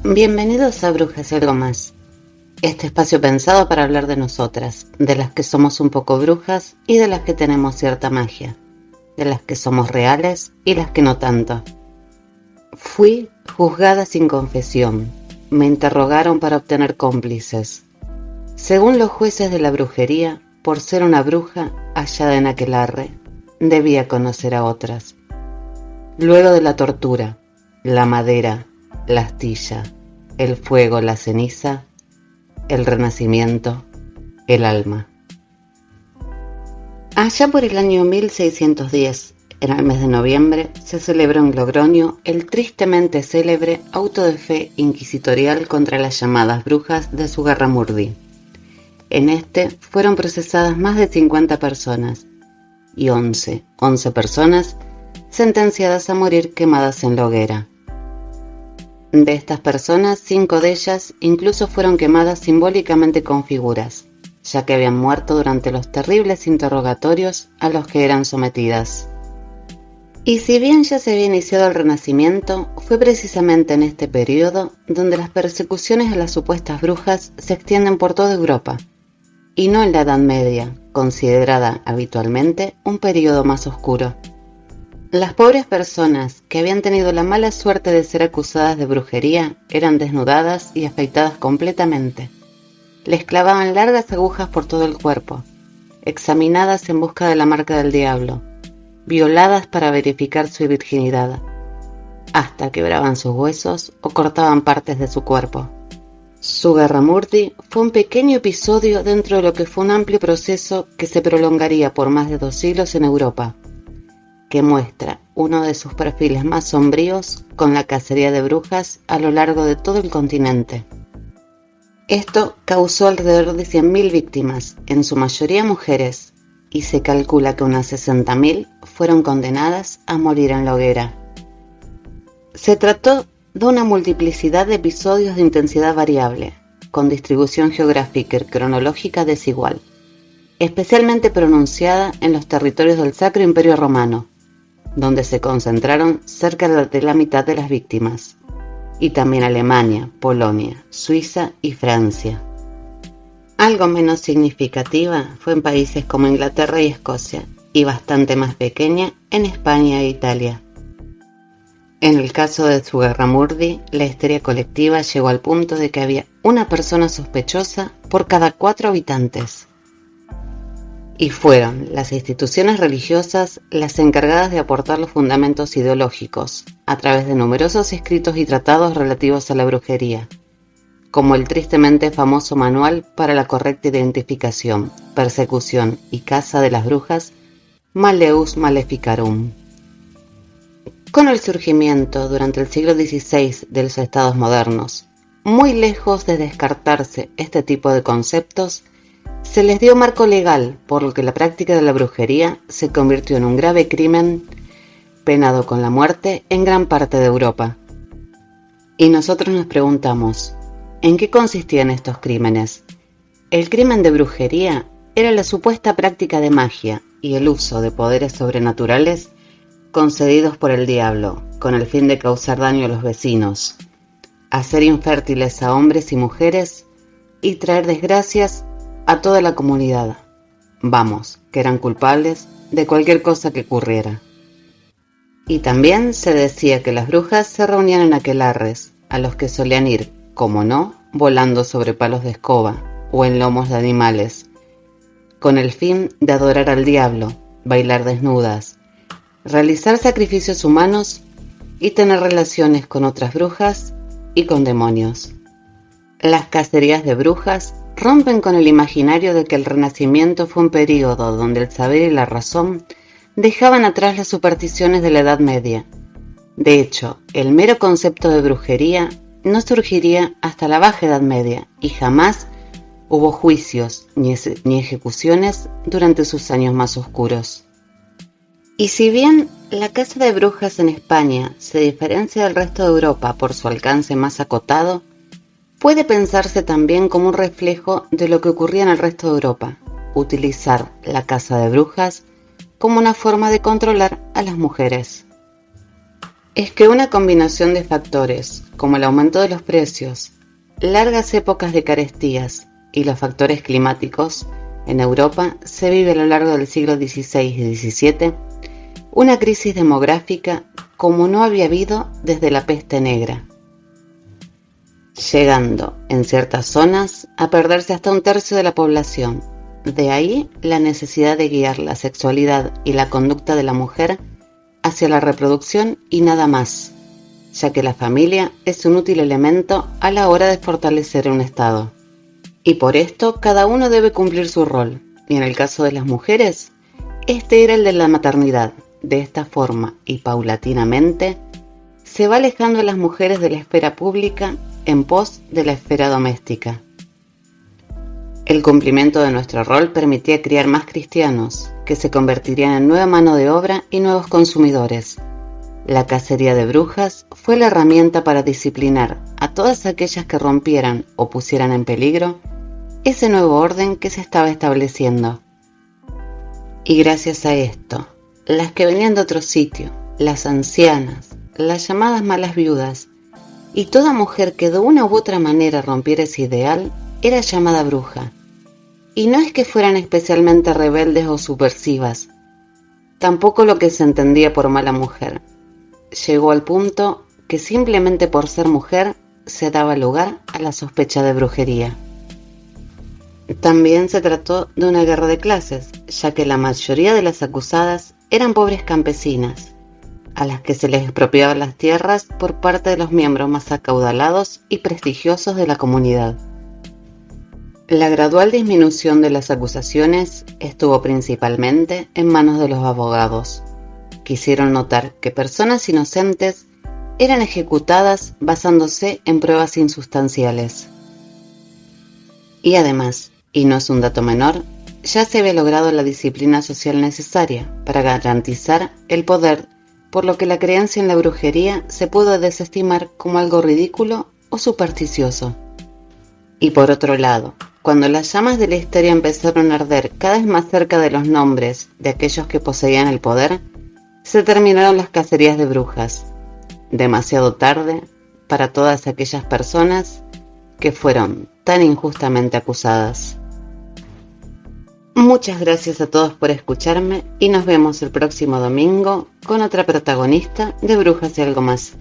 Bienvenidos a Brujas y algo más. Este espacio pensado para hablar de nosotras, de las que somos un poco brujas y de las que tenemos cierta magia, de las que somos reales y las que no tanto. Fui juzgada sin confesión. Me interrogaron para obtener cómplices. Según los jueces de la brujería, por ser una bruja hallada en aquelarre, debía conocer a otras. Luego de la tortura, la madera, la astilla, el fuego, la ceniza, el renacimiento, el alma. Allá por el año 1610, en el mes de noviembre, se celebró en Logroño el tristemente célebre auto de fe inquisitorial contra las llamadas brujas de Zugarramurdi. En este fueron procesadas más de 50 personas y 11 personas sentenciadas a morir quemadas en la hoguera. De estas personas, 5 de ellas incluso fueron quemadas simbólicamente con figuras, ya que habían muerto durante los terribles interrogatorios a los que eran sometidas. Y si bien ya se había iniciado el Renacimiento, fue precisamente en este periodo donde las persecuciones a las supuestas brujas se extienden por toda Europa, y no en la Edad Media, considerada habitualmente un periodo más oscuro. Las pobres personas que habían tenido la mala suerte de ser acusadas de brujería eran desnudadas y afeitadas completamente. Les clavaban largas agujas por todo el cuerpo, examinadas en busca de la marca del diablo, violadas para verificar su virginidad, hasta quebraban sus huesos o cortaban partes de su cuerpo. Zugarramurdi fue un pequeño episodio dentro de lo que fue un amplio proceso que se prolongaría por más de 2 siglos en Europa, que muestra uno de sus perfiles más sombríos con la cacería de brujas a lo largo de todo el continente. Esto causó alrededor de 100.000 víctimas, en su mayoría mujeres, y se calcula que unas 60.000 fueron condenadas a morir en la hoguera. Se trató de una multiplicidad de episodios de intensidad variable, con distribución geográfica y cronológica desigual, especialmente pronunciada en los territorios del Sacro Imperio Romano, donde se concentraron cerca de la mitad de las víctimas, y también Alemania, Polonia, Suiza y Francia. Algo menos significativa fue en países como Inglaterra y Escocia, y bastante más pequeña en España e Italia. En el caso de Zugarramurdi, la histeria colectiva llegó al punto de que había una persona sospechosa por cada 4 habitantes. Y fueron las instituciones religiosas las encargadas de aportar los fundamentos ideológicos a través de numerosos escritos y tratados relativos a la brujería, como el tristemente famoso Manual para la correcta identificación, persecución y caza de las brujas, Malleus Maleficarum. Con el surgimiento durante el siglo XVI de los estados modernos, muy lejos de descartarse este tipo de conceptos, se les dio marco legal, por lo que la práctica de la brujería se convirtió en un grave crimen penado con la muerte en gran parte de Europa. Y nosotros nos preguntamos, ¿en qué consistían estos crímenes? El crimen de brujería era la supuesta práctica de magia y el uso de poderes sobrenaturales concedidos por el diablo, con el fin de causar daño a los vecinos, hacer infértiles a hombres y mujeres y traer desgracias a toda la comunidad. Vamos, que eran culpables de cualquier cosa que ocurriera. Y también se decía que las brujas se reunían en aquelarres, a los que solían ir, como no, volando sobre palos de escoba o en lomos de animales, con el fin de adorar al diablo, bailar desnudas, realizar sacrificios humanos y tener relaciones con otras brujas y con demonios. Las cacerías de brujas rompen con el imaginario de que el Renacimiento fue un período donde el saber y la razón dejaban atrás las supersticiones de la Edad Media. De hecho, el mero concepto de brujería no surgiría hasta la Baja Edad Media y jamás hubo juicios ni ejecuciones durante sus años más oscuros. Y si bien la caza de brujas en España se diferencia del resto de Europa por su alcance más acotado, puede pensarse también como un reflejo de lo que ocurría en el resto de Europa, utilizar la caza de brujas como una forma de controlar a las mujeres. es que una combinación de factores, como el aumento de los precios, largas épocas de carestías y los factores climáticos, en Europa se vive a lo largo del siglo XVI y XVII una crisis demográfica como no había habido desde la peste negra, llegando en ciertas zonas a perderse hasta un tercio de la población. De ahí la necesidad de guiar la sexualidad y la conducta de la mujer hacia la reproducción y nada más, ya que la familia es un útil elemento a la hora de fortalecer un Estado. Y por esto cada uno debe cumplir su rol, y en el caso de las mujeres, este era el de la maternidad. De esta forma y paulatinamente, se va alejando a las mujeres de la esfera pública en pos de la esfera doméstica. El cumplimiento de nuestro rol permitía criar más cristianos, que se convertirían en nueva mano de obra y nuevos consumidores. La cacería de brujas fue la herramienta para disciplinar a todas aquellas que rompieran o pusieran en peligro ese nuevo orden que se estaba estableciendo. Y gracias a esto, las que venían de otro sitio, las ancianas, las llamadas malas viudas, y toda mujer que de una u otra manera rompiera ese ideal, era llamada bruja. Y no es que fueran especialmente rebeldes o subversivas, tampoco lo que se entendía por mala mujer. Llegó al punto que simplemente por ser mujer se daba lugar a la sospecha de brujería. También se trató de una guerra de clases, ya que la mayoría de las acusadas eran pobres campesinas, a las que se les expropiaban las tierras por parte de los miembros más acaudalados y prestigiosos de la comunidad. La gradual disminución de las acusaciones estuvo principalmente en manos de los abogados, que hicieron notar que personas inocentes eran ejecutadas basándose en pruebas insustanciales. Y además, y no es un dato menor, ya se había logrado la disciplina social necesaria para garantizar el poder, por lo que la creencia en la brujería se pudo desestimar como algo ridículo o supersticioso. Y por otro lado, cuando las llamas de la historia empezaron a arder cada vez más cerca de los nombres de aquellos que poseían el poder, se terminaron las cacerías de brujas, demasiado tarde para todas aquellas personas que fueron tan injustamente acusadas. Muchas gracias a todos por escucharme y nos vemos el próximo domingo con otra protagonista de Brujas y algo más.